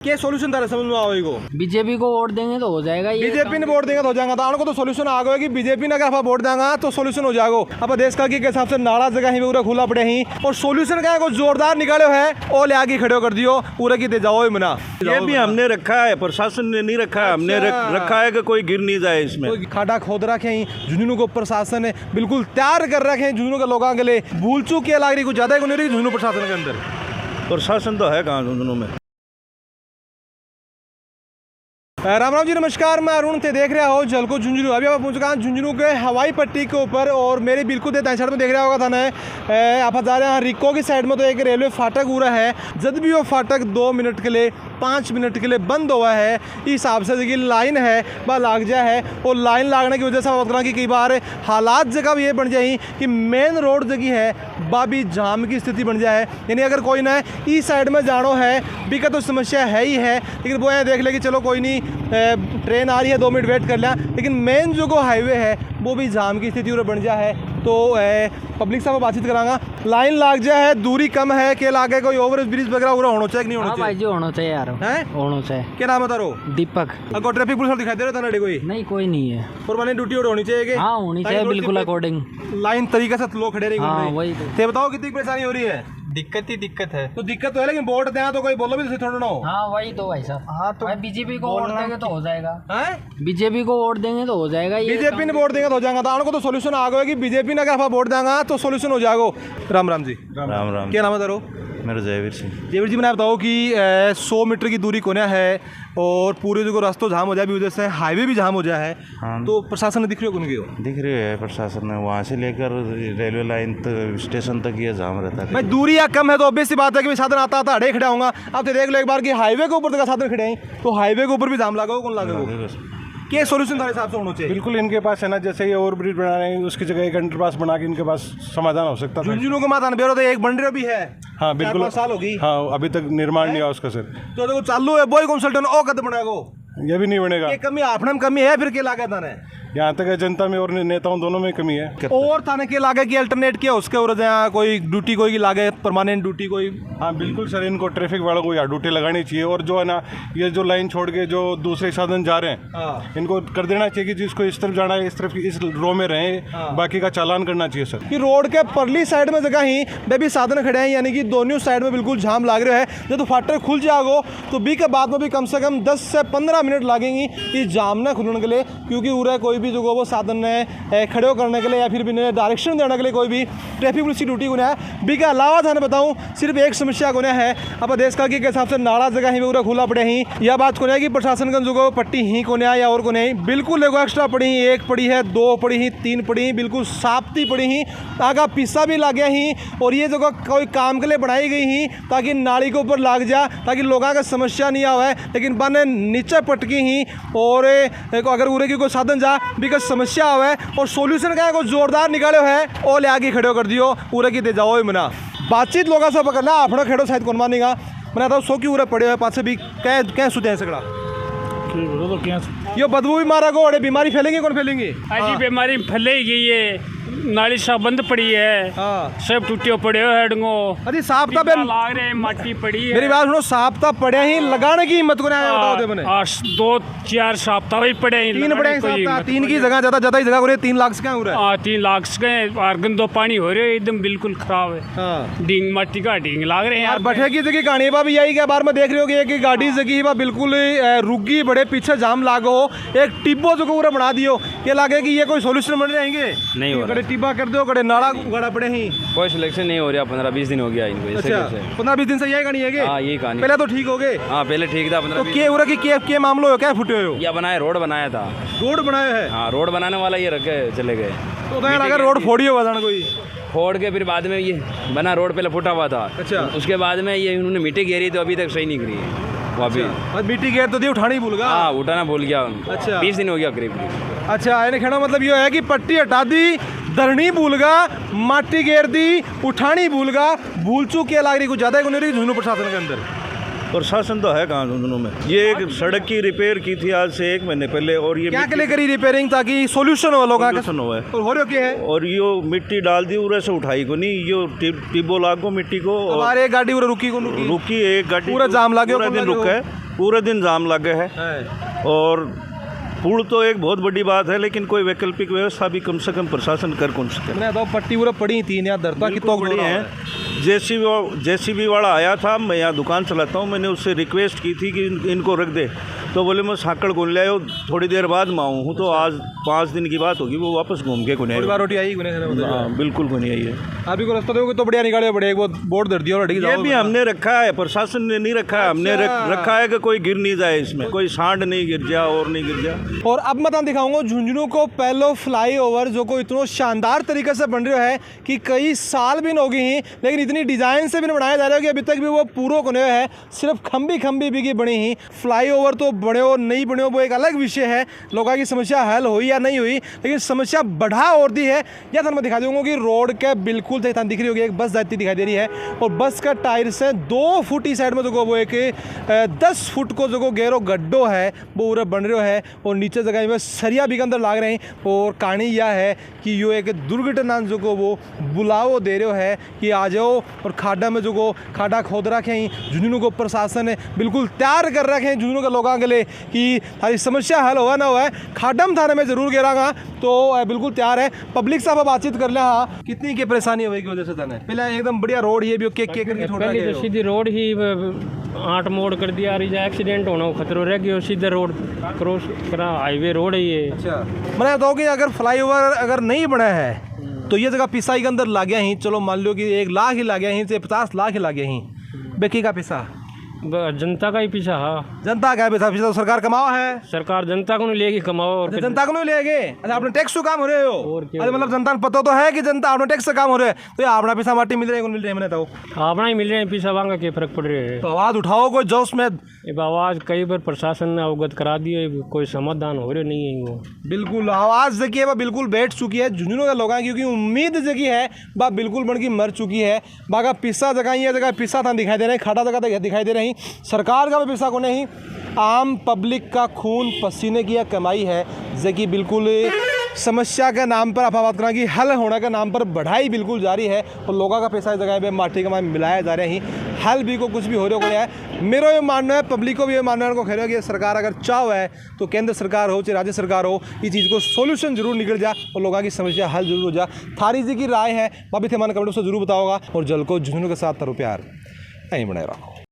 क्या सोल्यूशन था समझ में आवे को? बीजेपी को वोट देंगे तो हो जाएगा। ये बीजेपी ने वोट देंगे तो हो जाएगा। तो को तो सोल्यूशन आ गया कि बीजेपी ने अगर वोट देंगा तो सोल्यूशन हो जाएगा। अब देश का के हिसाब से नाला जगह ही पूरा खुला पड़े ही और सोल्यूशन का जोरदार निकालो है और ले आगे खड़े कर दियो पूरा की दे जाओ मना। ये भी हमने रखा है, प्रशासन ने नहीं रखा है। हमने रखा है कि कोई गिर नहीं जाए इसमें। खाटा खोद रखे ही झुंझुनू को प्रशासन ने बिल्कुल तैयार कर रखे हैं झुंझुनू के लोगों के लिए। भूल चूक के लाग रही कुछ ज्यादा नहीं रही झुंझुनू प्रशासन के अंदर। प्रशासन तो है कहाँ झुंझुनू में। राम राम जी, नमस्कार। मैं अरुण थे, देख रहा हो जलको झुंझुनू। अभी आप पहुंच चुका हूँ झुंझुनू के हवाई पट्टी के ऊपर और मेरे बिल्कुल दाएं साइड में देख रहा होगा था ना, आप जा रहे हैं रिको की साइड में तो एक रेलवे फाटक पूरा है। जब भी वो फाटक 2 मिनट के लिए 5 मिनट के लिए बंद हुआ है, इस हिसाब से जो लाइन है वह लाग जाए है। और लाइन लागने की वजह से बात करा कि कई बार हालात जगह ये बन जाए कि मेन रोड जगह है वह भी जाम की स्थिति बन जाए। यानी अगर कोई ना इस साइड में जानो है भी तो समस्या है ही है, लेकिन वो यहाँ देख ले कि चलो कोई नहीं ट्रेन आ रही है 2 मिनट वेट कर लिया, लेकिन मेन जो को हाईवे है वो भी जाम की स्थिति और बन जाए है। तो पब्लिक से बातचीत करांगा। लाइन लाग जाए है, दूरी कम है के लागे कोई ओवर ब्रिज वगैरह होना चाहिए कि नहीं होना चाहिए? भाई जी होना चाहिए यार, होना चाहिए। क्या नाम है तारो? दीपक। अगर ट्रैफिक पुलिस दिखाई दे रहा था कोई? नहीं, कोई नहीं है। परमानेंट ड्यूटी होनी चाहिए। हाँ होनी चाहिए, बिल्कुल अकॉर्डिंग लाइन तरीके से लोग खड़े रहेंगे। हाँ वही तो। बताओ कितनी परेशानी हो रही है? दिक्कत ही दिक्कत है। तो दिक्कत तो है, लेकिन वोट देना तो कोई बोलो भी थोड़ा ना हो। हाँ वही तो भाई साहब। हाँ तो बीजेपी को वोट देंगे तो हो जाएगा। बीजेपी को वोट देंगे तो हो जाएगा। बीजेपी ने वोट देंगे तो हो जाएगा। तो को तो सोल्यूशन आ गया कि बीजेपी ने अगर वोट देंगा तो सोल्यूशन हो जाएगा। राम राम जी। राम राम। क्या नाम है तारो? मेरा जयवीर सिंह। जयवीर जी, मैंने बताओ कि 100 मीटर की दूरी कोने है और पूरे जो रास्ता जाम हो जाए भी वजह से हाईवे भी जाम हो जाए है। हाँ। तो प्रशासन ने दिख रही हो दिख रही है प्रशासन ने, वहाँ से लेकर रेलवे लाइन तक स्टेशन तक ये जाम रहता है। मैं दूरी या कम है तो ऑब्वियस सी बात है कि साधन आता अड़े खड़ा होगा। अब तो देख लो एक बार कि हाईवे के ऊपर साधन खड़े हैं तो हाईवे के ऊपर भी जाम लगा कौन लगा? क्या सोल्यूशन तुम्हारे हिसाब से होना चाहिए? बिल्कुल इनके पास है ना, जैसे ये ओवर ब्रिज बना रहे हैं उसकी जगह एक अंडरपास बना के इनके पास समाधान हो सकता था। झुंझुनू के माता बेरो तो एक बन रही भी है। हाँ बिल्कुल, 4-5 साल होगी। हाँ अभी तक निर्माण नहीं हुआ उसका सर। तो देखो चालू है बॉय कंसल्टेंट ओ कद बनेगा, ये भी नहीं बनेगा। ये कमी आपने में कमी है फिर के लागे थाने यहाँ तक है जनता में और नेताओं दोनों में कमी है। और थाने के लागे की अल्टरनेट क्या उसके और कोई ड्यूटी कोई की लागे परमानेंट ड्यूटी कोई? हाँ बिल्कुल सर, इनको ट्रैफिक वालों को यहाँ ड्यूटी लगानी चाहिए। और जो है ना ये जो लाइन छोड़ के जो दूसरे साधन जा रहे हैं इनको कर देना चाहिए कि जिसको इस तरफ जाना है इस तरफ इस रो में रहे, बाकी का चालान करना चाहिए सर। कि रोड के परली साइड में जगह ही बेबी साधन खड़े हैं, यानी कि दोनों साइड में बिल्कुल जाम लाग रहे है। जब तो फाटक खुल जाओ तो बी के बाद में भी कम से कम 10 से 15 मिनट लगेंगी इस जाम न खुलने के लिए, क्योंकि पूरा कोई भी जो वो साधन ने खड़े करने के लिए या फिर भी डायरेक्शन देने के लिए कोई भी ट्रैफिक पुलिस की ड्यूटी को है। बी के अलावा थाने बताऊं सिर्फ एक समस्या को है अब देश का के हिसाब से नाला जगह ही पूरा खुला पड़े ही। यह बात को है कि प्रशासन का जो पट्टी ही को या और को नहीं बिल्कुल एगो एक्स्ट्रा पड़ी ही, 1 पड़ी है 2 पड़ी ही 3 पड़ी ही, बिल्कुल साप्ती पड़ी ही, आगा पिस्सा भी लगे ही। और ये जगह कोई काम के लिए बनाई गई ही ताकि नाली के ऊपर लाग जा, ताकि लोगों का समस्या नहीं आवे, लेकिन बने नीचे पटकी ही और अगर उरे की कोई साधन जा भी समस्या आवे और सोल्यूशन का कोई जोरदार निकालो है और ले आगे खड़े कर दियो उरे की दे जाओ मना। बातचीत लोगों से पकड़ना अपना खेड़ो शायद कौन मानेगा। मैंने तो 100 की उरे पड़े हुए पास भी क्या सुते सगड़ा यो बदबू भी मारा को अरे बीमारी फैलेंगे कौन फैलेंगे? ऐसी बीमारी फैलेगी, ये नाली सब बंद पड़ी है। सब टूटे पड़े हो हेडंगो। अरे साफ था लाग रहे माटी पड़ी है। मेरी बात सुनो, साफ था पड़े ही लगाने की हिम्मत को नहीं बताओ दे मैंने। 2-4 साप्ताह वही पड़े ही, 3 पड़े ही, 3 की जगह ज्यादा ही जगह हो रही है। 3 लाख से क्या हो रहा है? 3 लाख से आर्गन 2 पानी हो रहे एकदम बिल्कुल खराब है। डींग माटी का डींग लाग रहे हैं यार। बैठे की जगह कहानी भी यही के बार में देख रहे हो कि गाड़ी जगह बिल्कुल रुकी बड़े पीछे जाम लागो, एक टिब्बो जो पूरा बना दियो, ये लागे कि ये कोई सोल्यूशन बन रहेंगे नहीं हो रहा। टिब्बा कर दो कड़े नाला गड़ा पड़े ही, कोई सिलेक्शन नहीं हो रहा। 15-20 दिन हो गया इनको। अच्छा 15-20 दिन से यही कहानी है? हाँ यही कहानी। पहले तो ठीक हो गए। हाँ पहले ठीक था। 15 तो क्या हो रहा कि क्या मामलो हो, क्या फुटे हो? या बनाया रोड बनाया था। रोड बनाया है? हाँ रोड बनाने वाला ये रखे चले गए। तो लगा रोड फोड़ी होगा जान कोई फोड़ के फिर बाद में ये बना रोड पहले फूटा हुआ था। अच्छा उसके बाद में ये उन्होंने मिट्टी घेरी तो अभी तक सही नहीं करी है वो अभी। मिट्टी घेर तो दी उठानी भूल गया। हाँ उठाना भूल गया। अच्छा 20 दिन हो गया करीब। अच्छा इन्हें कहना मतलब ये है कि पट्टी हटा दी, धरनी भूल गा, माटी घेर दी, उठानी भूल गा, भूल चूक क्या लाग रही कुछ ज्यादा ही नहीं झुंझुनू प्रशासन के अंदर। प्रशासन तो है कहाँ झुंझुनू में। ये एक सड़क की रिपेयर की थी आज से 1 महीने पहले, और ये क्या के लिए करी रिपेयरिंग ताकि सोल्यूशन हो लोगों का हो है। और हो रहा क्या है? और यो मिट्टी डाल दी उरे से उठाई को नहीं, यो टिब्बो लागो मिट्टी को। हमारे एक गाड़ी उरे रुकी को रुकी एक गाड़ी पूरा जाम लागे पूरा दिन रुका है। पूरे दिन जाम लगे है और पुल तो एक बहुत बड़ी बात है, लेकिन कोई वैकल्पिक व्यवस्था भी कम से कम प्रशासन कर कौन सके। मैंने तो पट्टी पूरा पड़ी थी यहाँ दरता की तो बड़ी है। जेसीबी वाला आया था, मैं यहाँ दुकान चलाता हूँ, मैंने उससे रिक्वेस्ट की थी कि इनको रख दे, तो बोले मैं साकड़ कौन ले आयो, थोड़ी देर बाद मैं आऊँ हूँ। तो आज 5 दिन की बात होगी, वो वापस घूम के कोने रोटी आई हाँ बिल्कुल को नहीं आई है। अभी को रास्ता देखो तो बढ़िया निकाले, बढ़िया वो बोर्ड दर दिया और ये भी हमने रखा है, प्रशासन ने नहीं रखा है, हमने रखा है कि कोई गिर नहीं जाए इसमें, कोई सांड नहीं गिर जा और नहीं गिर जा। और अब मैं दिखाऊंगा झुंझुनू को पहलो फ्लाईओवर जो को इतना शानदार तरीके से बन रहा है कि कई साल भी हो गई हैं, लेकिन इतनी डिजाइन से भी बनाया जा रहा है कि अभी तक भी वो पूरा कोने है, सिर्फ खंबी भी की बनी ही। फ्लाईओवर तो बने हो नहीं बने हो वो एक अलग विषय है, लोगों की समस्या हल हुई या नहीं हुई, लेकिन समस्या बढ़ा और दी है। या मैं दिखा दूंगा कि रोड के बिल्कुल दिख रही होगी, एक बस जाती दिखाई दे रही है और बस का टायर से 2 फुट ही साइड में जो वो एक 10 फुट को जो गहरो गड्ढो है वो पूरा बन रहा है और नीचे जगह में सरिया भी के अंदर लाग रहे हैं। और कहानी यह है कि यो एक दुर्घटना जो को वो बुलाओ दे रहे है कि आ जाओ और खाड़ा में जो को खाड़ा खोद रखे हैं। झुंझुनू को प्रशासन ने बिल्कुल तैयार कर रखे हैं झुंझुनू के लोगों के लिए कि हमारी समस्या हल हुआ ना हुआ है, खाडम थाने में जरूर गिरागा तो बिल्कुल तैयार है। पब्लिक से बातचीत कर ले। हाँ कितनी की परेशानी हुई की वजह से थाने पहले एकदम बढ़िया रोड ही भी पहले तो सीधी रोड ही 8 मोड़ कर दिया, एक्सीडेंट होना खतरा रह गया, सीधे रोड क्रॉस करा, हाईवे रोड है ये। अच्छा मैंने बताओ कि अगर फ्लाईओवर अगर नहीं बना है तो ये जगह पिसाई के अंदर ला गया ही, चलो मान लो कि 1 लाख ही ला गया ही, 50 लाख ही ला गया ही, बेकी का पैसा जनता का ही पीछा। हाँ जनता का पैसा तो सरकार कमाओ है, सरकार जनता को नहीं लेगी कमाओ और जनता को नहीं लेगे। अच्छा आपने टैक्स से काम हो रहे हो, अरे मतलब जनता को पता तो है कि जनता आपने टैक्स से काम हो रहे हैं, तो अपना पैसा माटी मिल रहा है मिल रहे हैं, तो अपना ही मिल रहे हैं, पैसा वांगा के फर्क पड़ रहे है। तो आवाज उठाओ कोई जोश में। आवाज कई बार प्रशासन ने अवगत करा दी है, कोई समाधान हो रहे नहीं है। वो बिल्कुल आवाज़ देखिए वह बिल्कुल बैठ चुकी है झुंझुनू के लोगों की, क्योंकि उम्मीद जगी है वह बिल्कुल बन की मर चुकी है। बागा पिस्सा जगह ये जगह पिस्सा था दिखाई दे रहे हैं, खाटा जगह दिखाई दे रही, सरकार का भी पैसा को नहीं, आम पब्लिक का खून पसीने की कमाई है जबकि बिल्कुल समस्या के नाम पर आप बात करें कि हल होने के नाम पर बढ़ाई बिल्कुल जारी है और लोगों का पैसा इस जगह पे माटी के मिलाया जा रहे हैं। हल भी को कुछ भी हो रहा है, मेरा ये मानना है, पब्लिक को भी ये मानना है, उनको कह कि सरकार अगर चाह है तो केंद्र सरकार हो चाहे राज्य सरकार हो, इस चीज़ को सोल्यूशन जरूर निकल जा और लोगों की समस्या हल जरूर हो जा। थारी जी की राय है, बाबी थे मान कमेंट से जरूर बताओगा और जल को झुंझुनू के साथ तरो प्यार नहीं बनाए रखो।